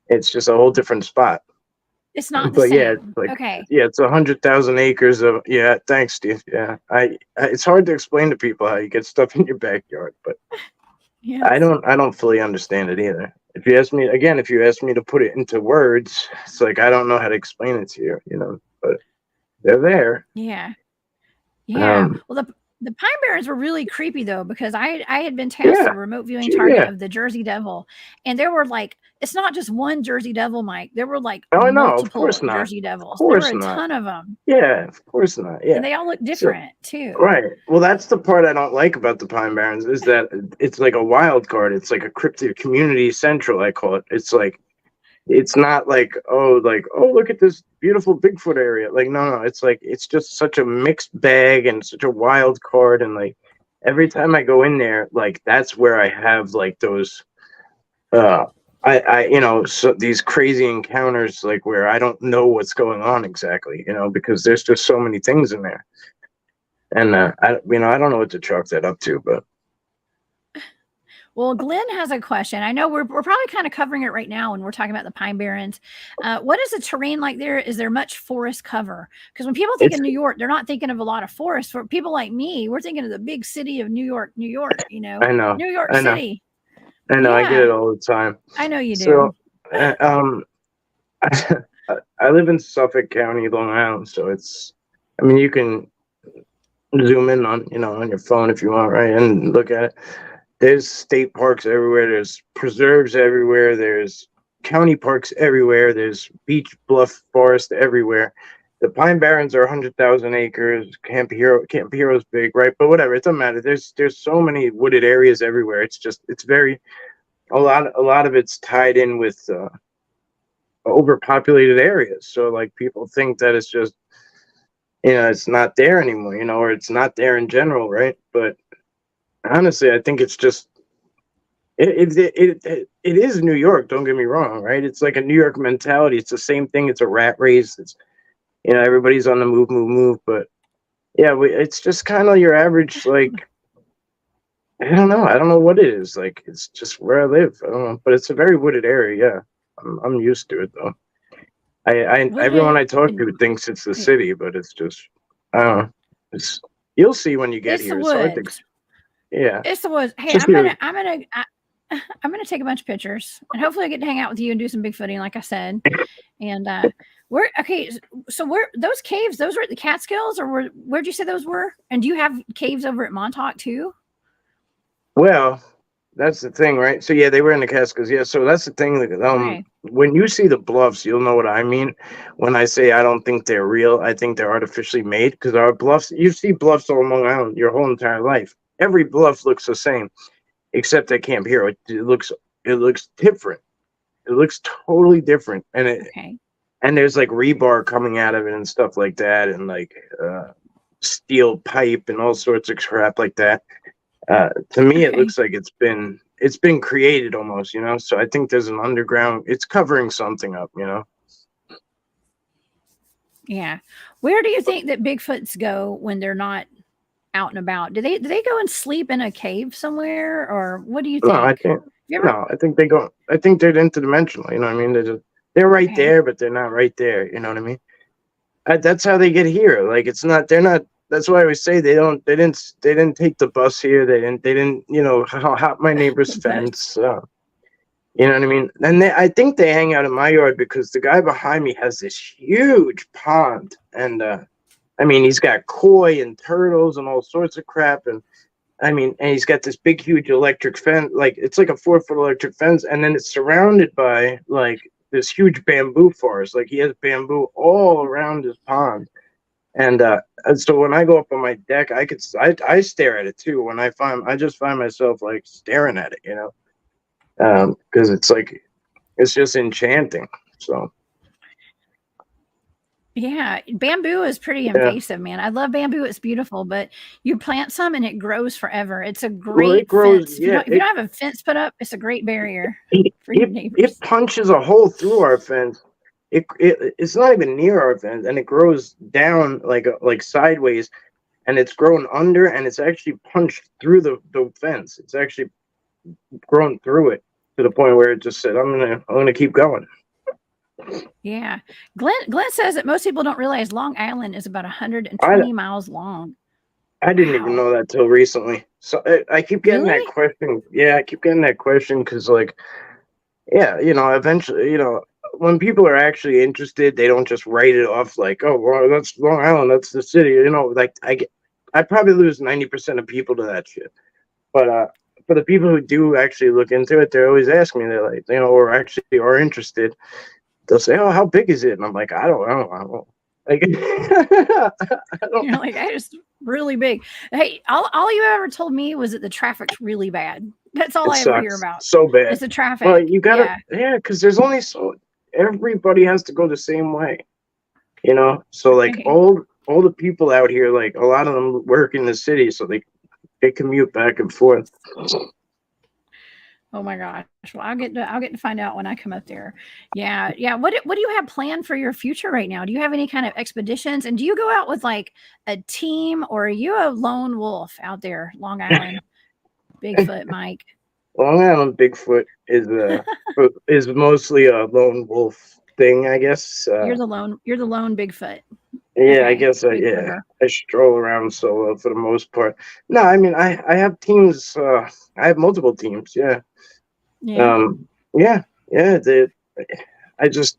It's just a whole different spot. it's not the But yeah, it's same. like Okay. yeah, it's 100,000 acres of yeah. Thanks, Steve. Yeah, it's hard to explain to people how you get stuff in your backyard, but Yes. I don't fully understand it either. If you ask me to put it into words, it's like I don't know how to explain it to you. But they're there. Yeah. Yeah. Um, Well, the Pine Barrens were really creepy though because I had been tasked yeah, a remote viewing target yeah. of the Jersey Devil, and there were like it's not just one Jersey Devil, Mike. There were like Oh, I know. Of multiple course not. Jersey Of Devils. There were course a not. ton of them, Yeah, of course not. and Yeah. they all look So different too. right. Well, that's the part I don't like about the Pine Barrens is that it's like a wild card. It's like a cryptid community central. I call it. It's not like oh look at this beautiful Bigfoot area. Like no, it's like it's just such a mixed bag and such a wild card. And like every time I go in there, like that's where I have like those uh so these crazy encounters like where I don't know what's going on exactly, because there's just so many things in there. And I don't know what to chalk that up to, but Well, Glenn has a question. I know we're probably kind of covering it right now when we're talking about the Pine Barrens. What is the terrain like there? Is there much forest cover? Because when people think it's of New York, they're not thinking of a lot of forest. For people like me, we're thinking of the big city of New York, I know, New York I know, City. I know, I get Yeah, it all the time. I know you So do. Um, I live in Suffolk County, Long Island, so it's. I mean, you can zoom in on on your phone if you want, right, and look at it. There's state parks everywhere. There's preserves everywhere. There's county parks everywhere. There's beach, bluff, forest everywhere. The Pine Barrens are 100,000 acres. Camp Hero's big, right? But whatever, it doesn't matter. There's so many wooded areas everywhere. It's very a lot of it's tied in with overpopulated areas. So like people think that it's just it's not there anymore, or it's not there in general, right? But honestly, I think it's just it is New York. Don't get me wrong, right? It's like a New York mentality. It's the same thing. It's a rat race. It's everybody's on the move, move, move. But yeah, it's just kind of your average, like, I don't know. I don't know what it is. Like, it's just where I live. I don't know, but it's a very wooded area. Yeah, I'm used to it though. Everyone I talk to thinks it's the city, but it's just I don't know. You'll see when you get it's here. The it's hard woods. to, yeah, It's the woods. Hey, I'm gonna take a bunch of pictures, and hopefully I get to hang out with you and do some bigfooting, like I said. And so where those caves? Those were at the Catskills, or where'd you say those were? And do you have caves over at Montauk too? Well, that's the thing, right? So yeah, they were in the Catskills. Yeah, so that's the thing. Okay. When you see the bluffs, you'll know what I mean. When I say I don't think they're real, I think they're artificially made, because our bluffs. You see bluffs all Long Island your whole entire life. Every bluff looks the same, except at Camp Hero. It looks different. It looks totally different, and there's like rebar coming out of it and stuff like that, and like steel pipe and all sorts of crap like that. To me, it looks like it's been created almost, So I think there's an underground. It's covering something up, Yeah. Where do you think that Bigfoots go when they're not out and about? Do they go and sleep in a cave somewhere, or what do you think? I think they go. I think they're interdimensional. You know what I mean? They're right there, but they're not right there. You know what I mean? That's how they get here. Like it's not. They're not. That's why I always say they didn't take the bus here. They didn't hop my neighbor's fence. You know what I mean? And I think they hang out in my yard because the guy behind me has this huge pond, and I mean he's got koi and turtles and all sorts of crap, and I mean, and he's got this big huge electric fence, like it's like a 4-foot electric fence, and then it's surrounded by like this huge bamboo forest. Like he has bamboo all around his pond. And so when I go up on my deck, I stare at it too. I just find myself like staring at it, because it's just enchanting. So yeah, bamboo is pretty invasive, man. I love bamboo; it's beautiful, but you plant some and it grows forever. It's a great fence. If you don't have a fence put up, it's a great barrier for your neighbors. It punches a hole through our fence. It's not even near our fence, and it grows down like sideways, and it's grown under, and it's actually punched through the fence. It's actually grown through it to the point where it just said, "I'm gonna keep going." Yeah, Glenn says that most people don't realize Long Island is about 120 miles long. I didn't even know that till recently. So I keep getting that question. Yeah, I keep getting that question because, like, yeah, eventually, when people are actually interested, they don't just write it off like, oh, well, that's Long Island, that's the city. Like I probably lose 90% of people to that shit. But for the people who do actually look into it, they always ask me. They're like, or actually are interested. They'll say, "Oh, how big is it?" And I'm like, I don't know. Like, You're like, it's really big. Hey, all you ever told me was that the traffic's really bad. That's all I ever hear about. So bad. It's the traffic. Well, you gotta, because there's only everybody has to go the same way, So like all the people out here, like a lot of them work in the city, so they commute back and forth. Oh my gosh! Well, I'll get to find out when I come up there. Yeah. What do you have planned for your future right now? Do you have any kind of expeditions? And do you go out with like a team, or are you a lone wolf out there, Long Island Bigfoot Mike? Long Island Bigfoot is mostly a lone wolf thing, I guess. You're the lone Bigfoot. Yeah, I guess I stroll around solo for the most part. No, I mean I have teams. I have multiple teams. Yeah. Yeah. Yeah. I just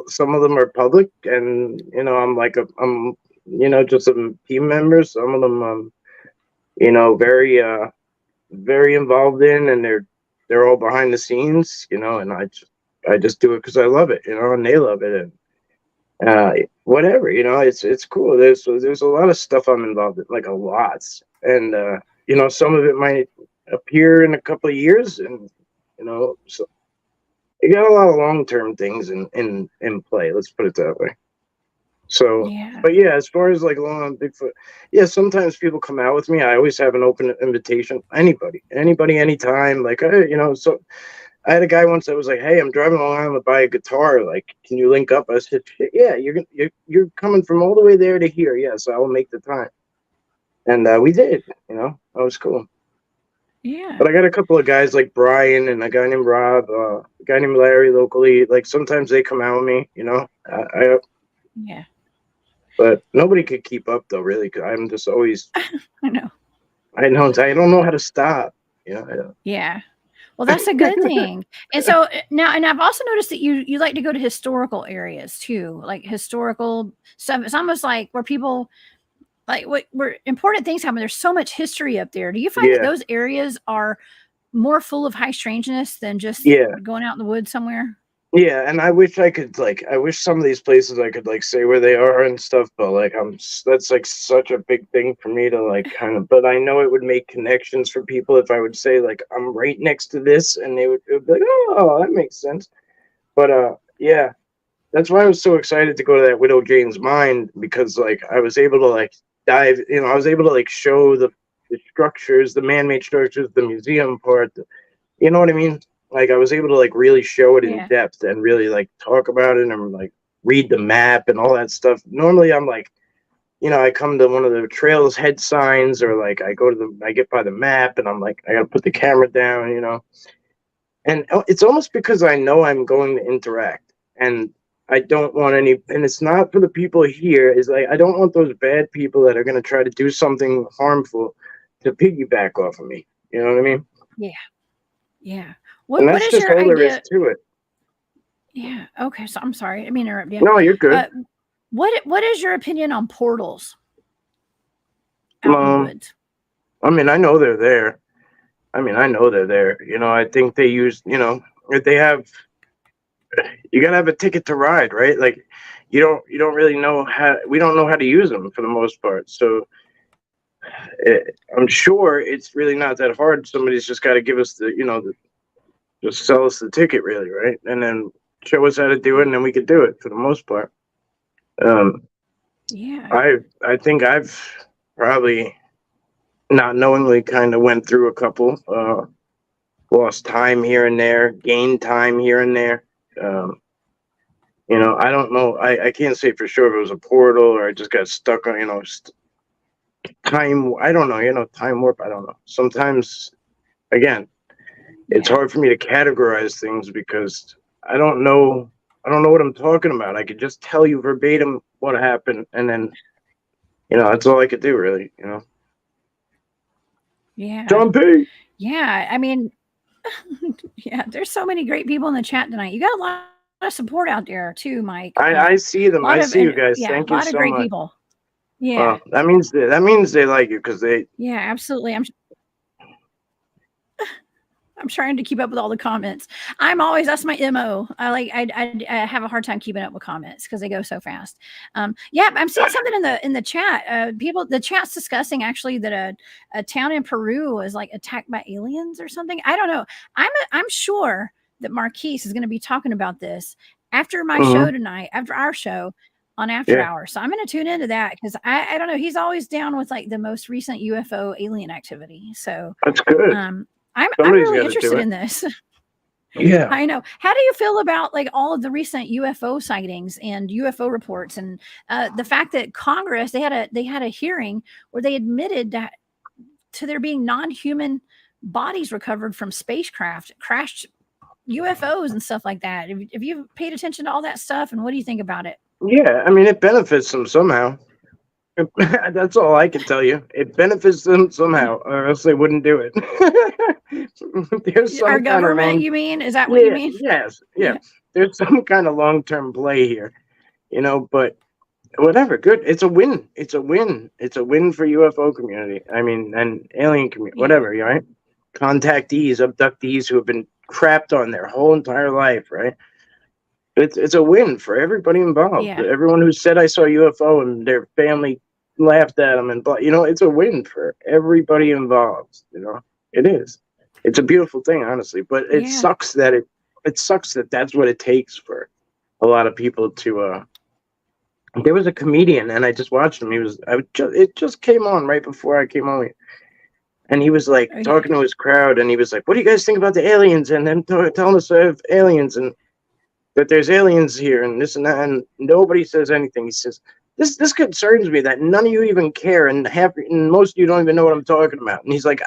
some of them are public, and I'm just a team member. Some of them very very involved in, and they're all behind the scenes, and I just do it because I love it, and they love it, and whatever, it's cool. There's a lot of stuff I'm involved in, like a lot, and some of it might appear in a couple of years, and so you got a lot of long-term things in play. Let's put it that way. So, Yeah. but yeah, as far as like long on Bigfoot, yeah, sometimes people come out with me. I always have an open invitation. Anybody, anytime. Like, so I had a guy once that was like, "Hey, I'm driving along to buy a guitar. Like, can you link up?" I said, "Yeah, you're coming from all the way there to here. Yes, I will make the time." And we did. That was cool. Yeah. But I got a couple of guys like Brian and a guy named Rob, a guy named Larry locally. Like sometimes they come out with me. Yeah. But nobody could keep up though, really. Cause I'm just always. I know. I don't know how to stop. Yeah. Well, that's a good thing. And so now, and I've also noticed that you like to go to historical areas too, like historical stuff. It's almost like where people like where important things happen. There's so much history up there. Do you find that those areas are more full of high strangeness than just going out in the woods somewhere? Yeah, and I wish some of these places I could like say where they are and stuff, but like that's like such a big thing for me to like kind of, but I know it would make connections for people if I would say like I'm right next to this, and it would be like, oh, that makes sense. But yeah, that's why I was so excited to go to that Widow Jane's mine, because like I was able to like dive, I was able to like show the structures, the man-made structures, the museum part, you know what I mean? Like I was able to like really show it in depth and really like talk about it and like read the map and all that stuff. Normally I'm like, I come to one of the trails head signs, or like I get by the map and I'm like, I gotta put the camera down, and it's almost because I know I'm going to interact, and I don't want and it's not for the people here. Is like, I don't want those bad people that are going to try to do something harmful to piggyback off of me. You know what I mean? Yeah. Yeah. And that's just all there is to it. Yeah. Okay. So I'm sorry. I mean, interrupt you. No, you're good. What is your opinion on portals out in the woods? I mean, I know they're there. I think they use, if they have, you gotta have a ticket to ride, right? Like, you don't really know we don't know how to use them for the most part. So I'm sure it's really not that hard. Somebody's just got to give us just sell us the ticket, really, right? And then show us how to do it, and then we could do it for the most part. I think I've probably not knowingly kind of went through a couple, lost time here and there, gained time here and there. I don't know. I can't say for sure if it was a portal or I just got stuck on, time. I don't know, time warp. I don't know. Sometimes, again, it's hard for me to categorize things because I don't know what I'm talking about. I could just tell you verbatim what happened, and then, that's all I could do, really, Yeah. John P. Yeah. I mean, yeah, there's so many great people in the chat tonight. You got a lot of support out there too, Mike. I see them. I see you guys. Thank you so much. A lot of great people. Yeah. That means they like you because they. Yeah, absolutely. I'm trying to keep up with all the comments. That's my MO. I have a hard time keeping up with comments because they go so fast. I'm seeing something in the chat. The chat's discussing actually that a town in Peru was like attacked by aliens or something. I don't know. I'm sure that Marquise is going to be talking about this after my show tonight, after our show on After Hours. So I'm going to tune into that because I don't know. He's always down with like the most recent UFO alien activity. So that's good. I'm really interested in this. Yeah, I know. How do you feel about like all of the recent UFO sightings and UFO reports, and the fact that Congress they had a hearing where they admitted to there being non-human bodies recovered from spacecraft, crashed UFOs and stuff like that? Have you paid attention to all that stuff, and what do you think about it? Yeah, I mean, it benefits them somehow. That's all I can tell you. It benefits them somehow, or else they wouldn't do it. There's our government, you mean? Is that what you mean? Yes, yeah. there's some kind of long-term play here, you know, but whatever, good. It's a win. It's a win. It's a win for UFO community. I mean, and alien community, Yeah. whatever, right? Contactees, abductees who have been crapped on their whole entire life, right? It's a win for everybody involved. Yeah. Everyone who said I saw a UFO and their family laughed at them, and you know, it's a win for everybody involved. You know, it is. It's a beautiful thing, honestly. But it Yeah. sucks that it sucks that that's what it takes for a lot of people to. There was a comedian, and I just watched him. It just came on right before I came on, and he was like Oh, yeah. talking to his crowd, and he was like, "What do you guys think about the aliens?" And them telling us I have aliens and that there's aliens here and this and that, and nobody says anything. He says, "This concerns me that none of you even care, and most of you don't even know what I'm talking about." And he's like,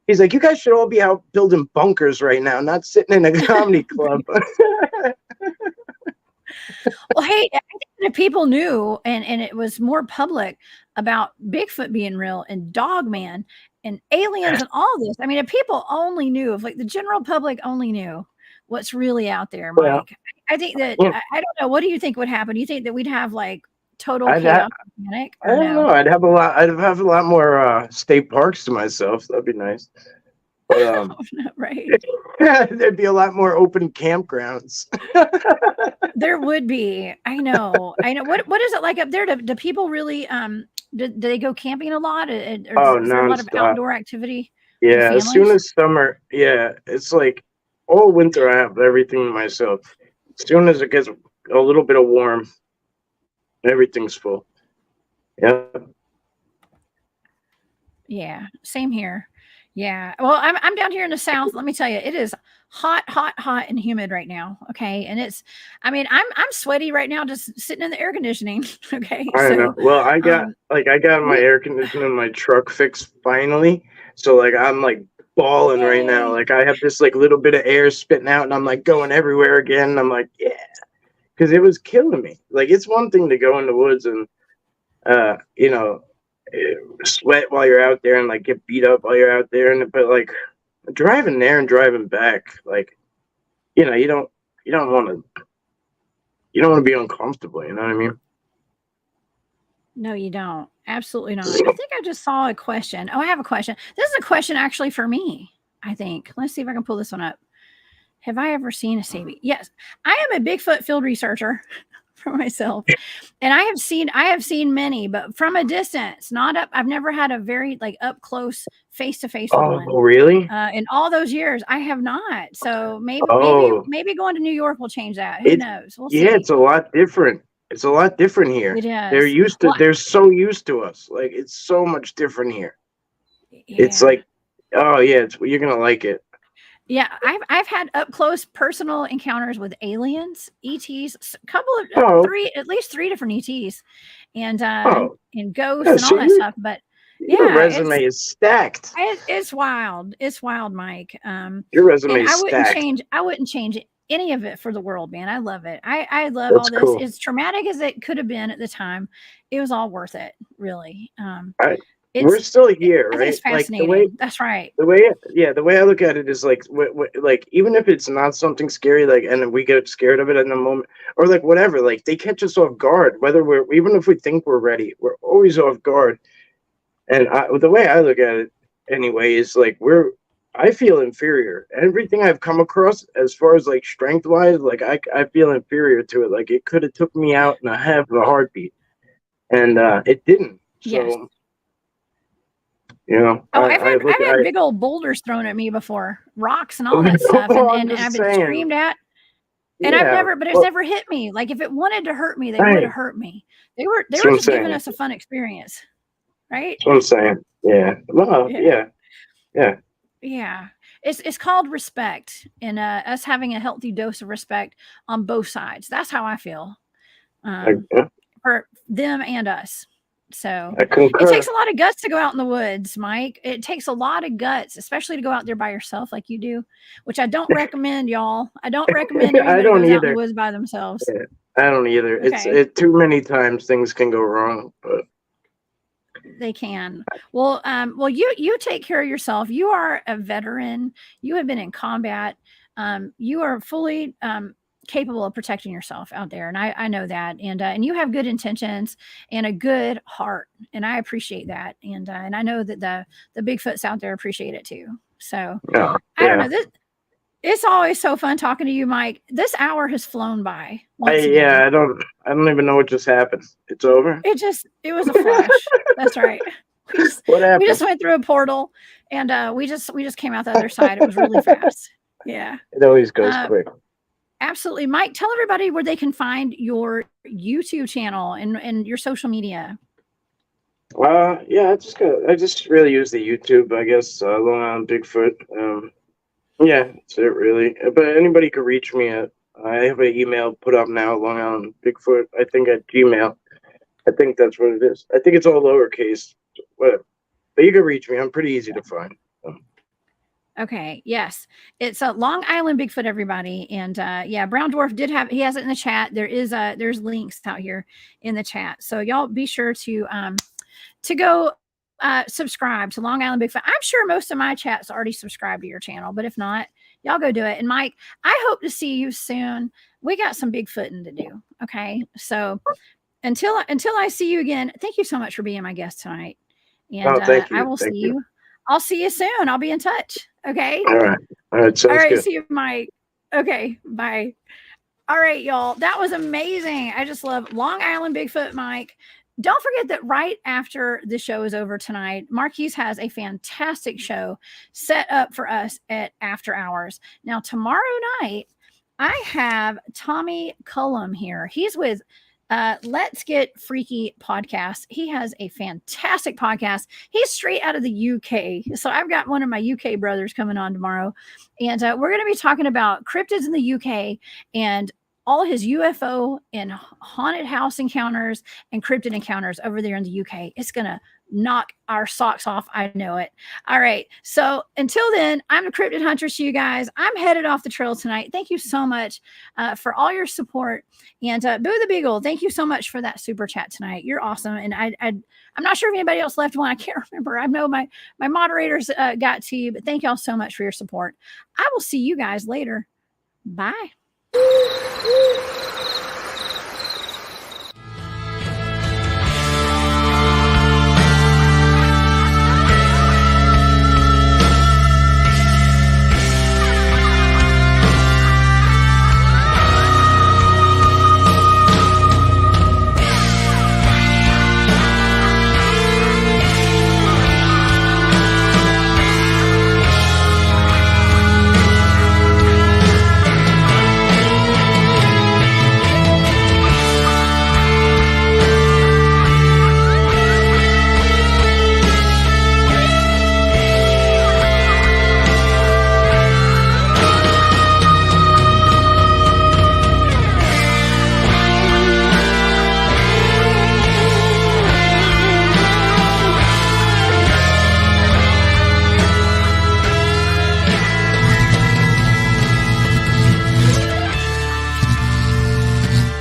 you guys should all be out building bunkers right now, not sitting in a comedy club. Well, hey, I think that people knew, and it was more public about Bigfoot being real and Dogman and aliens and all this. I mean, if people only knew, if like the general public only knew what's really out there, Mike, Well, I think that yeah. I don't know. What do you think would happen? Do you think that we'd have like total I'd chaos and panic? I don't know. I'd have a lot more state parks to myself. That'd be nice. But, right. There'd be a lot more open campgrounds. There would be. I know. What is it like up there? Do people really do they go camping a lot? Or is there a lot of outdoor activity? Yeah, as soon as summer, yeah, it's like all winter I have everything to myself. As soon as it gets a little bit of warm, everything's full. Yeah. Yeah, same here. Yeah. Well, I'm down here in the South. Let me tell you, it is hot, hot, hot and humid right now. Okay. And I'm sweaty right now, just sitting in the air conditioning. Okay. I know. Well, I got my air conditioner in my truck fixed finally. So like I'm like balling right now. Like I have this like little bit of air spitting out and I'm like going everywhere again. And I'm like, yeah. Because it was killing me. Like it's one thing to go in the woods and sweat while you're out there and like get beat up while you're out there, but like driving there and driving back, like you don't want to be uncomfortable. You know what I mean? No, you don't. Absolutely not. I think I just saw a question. Oh, I have a question. This is a question actually for me. I think. Let's see if I can pull this one up. Have I ever seen a Sabi? Yes, I am a Bigfoot field researcher for myself, and I have seen many, but from a distance, not up. I've never had a very like up close, face to face one. Oh, really? In all those years, I have not. So maybe going to New York will change that. Who knows? We'll see. It's a lot different. It's a lot different here. It is. They're so used to us. Like it's so much different here. Yeah. It's like, oh yeah, you're gonna like it. Yeah, I've had up close personal encounters with aliens, ETs, a couple of at least three different ETs, and ghosts and all that stuff. But your resume is stacked. It's wild. It's wild, Mike. Your resume is stacked. I wouldn't change any of it for the world, man. I love it. I love all this. Cool. As traumatic as it could have been at the time, it was all worth it, really. We're still here, right? It's fascinating. That's right. The way I look at it is like, like even if it's not something scary, like, and we get scared of it in the moment, or like whatever, like they catch us off guard. Even if we think we're ready, we're always off guard. And the way I look at it, anyway, is like I feel inferior. Everything I've come across, as far as like strength wise, like I feel inferior to it. Like it could have took me out in a half of a heartbeat, and it didn't. So. Yes. You know, I've had big old boulders thrown at me before, rocks and all that stuff, and I've been screamed at, and it's never hit me. Like if it wanted to hurt me, they would have hurt me. They were just giving us a fun experience, right? That's what I'm saying. Yeah. Well, yeah. It's called respect, and us having a healthy dose of respect on both sides. That's how I feel, for them and us. So it takes a lot of guts to go out in the woods, Mike. It takes a lot of guts, especially to go out there by yourself like you do, which I don't recommend, y'all. I don't recommend anybody goes out in the woods by themselves. Yeah, I don't either. Okay. It's too many times things can go wrong, but they can. Well, you take care of yourself. You are a veteran. You have been in combat. You are fully capable of protecting yourself out there. And I know that. And you have good intentions and a good heart. And I appreciate that. And I know that the Bigfoots out there appreciate it too. So Yeah. I don't know. It's always so fun talking to you, Mike. This hour has flown by. I don't even know what just happened. It's over. It was a flash. That's right. What happened? We just went through a portal, and we just came out the other side. It was really fast. Yeah. It always goes quick. Absolutely. Mike, tell everybody where they can find your YouTube channel and your social media. Yeah, I just really use the YouTube, I guess, Long Island Bigfoot. Yeah, that's it really. But anybody could reach me at, I have an email put up now, Long Island Bigfoot, I think at Gmail. I think that's what it is. I think it's all lowercase, whatever. But you can reach me. I'm pretty easy to find. So. Okay. Yes. It's a Long Island Bigfoot, everybody. And yeah, Brown Dwarf he has it in the chat. There's links out here in the chat. So y'all be sure to go subscribe to Long Island Bigfoot. I'm sure most of my chat's already subscribed to your channel, but if not, y'all go do it. And Mike, I hope to see you soon. We got some Bigfooting to do. Okay. So until I see you again, thank you so much for being my guest tonight. And thank you. I will see you. I'll see you soon. I'll be in touch. Okay. All right. Sounds good. See you, Mike. Okay. Bye. All right, y'all. That was amazing. I just love Long Island Bigfoot Mike. Don't forget that right after the show is over tonight, Marquise has a fantastic show set up for us at After Hours. Now, tomorrow night, I have Tommy Cullum here. He's with Let's Get Freaky podcast. He has a fantastic podcast. He's straight out of the UK. So I've got one of my UK brothers coming on tomorrow. And we're going to be talking about cryptids in the UK and all his UFO and haunted house encounters and cryptid encounters over there in the UK. It's going to knock our socks off. I know it. All right. So until then, I'm a Cryptid Huntress, you guys. I'm headed off the trail tonight. Thank you so much for all your support. And Boo the Beagle, thank you so much for that super chat tonight. You're awesome. And I'm not sure if anybody else left one. I can't remember. I know my moderators got to you, but thank y'all so much for your support. I will see you guys later. Bye.